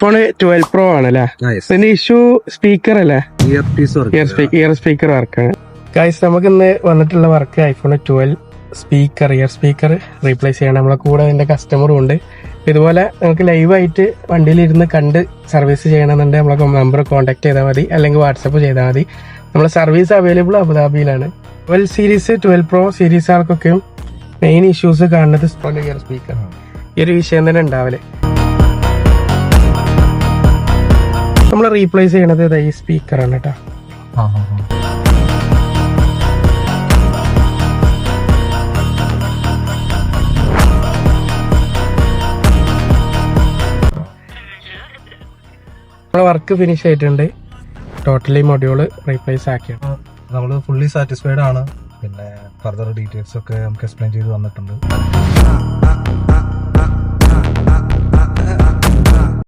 Phone 12 Pro ആണല്ലേ? ഇതിന്റെ issue speaker അല്ലേ? ഇയർ സ്പീക്കർ വർക്കാണ്. ഗൈസ്, നമുക്ക് ഇന്ന് വന്നിട്ടുള്ള work iPhone 12 year speaker replace ചെയ്യണം. നമ്മളെ കൂടെ അതിന്റെ കസ്റ്റമറും ഉണ്ട്. ഇതുപോലെ നമുക്ക് ലൈവായിട്ട് വണ്ടിയിലിരുന്ന് കണ്ട് സർവീസ് ചെയ്യണമെന്നുണ്ടെങ്കിൽ നമ്മളെ നമ്പർ കോൺടാക്ട് ചെയ്താൽ മതി, അല്ലെങ്കിൽ വാട്സപ്പ് ചെയ്താൽ മതി. നമ്മളെ സർവീസ് അവൈലബിൾ അബുദാബിയിലാണ്. 12 സീരീസ് 12 Pro സീരീസ് ആർക്കൊക്കെയും മെയിൻ ഇഷ്യൂസ് കാണുന്നത് ഇയർ സ്പീക്കർ. ഈ ഒരു വിഷയം തന്നെ ഉണ്ടാവില്ലേ. നമ്മൾ റീപ്ലേസ് ചെയ്യണത് ഈ സ്പീക്കറാണ് കേട്ടോ. നമ്മളെ വർക്ക് ഫിനിഷ് ആയിട്ടുണ്ട്. ടോട്ടലി മൊഡ്യൂള് റീപ്ലേസ് ആക്കിയാണ്. നമ്മൾ ഫുള്ളി സാറ്റിസ്ഫൈഡ് ആണ്. പിന്നെ ഫർദർ ഡീറ്റെയിൽസ് ഒക്കെ നമുക്ക് എക്സ്പ്ലെയിൻ ചെയ്ത് വന്നിട്ടുണ്ട്.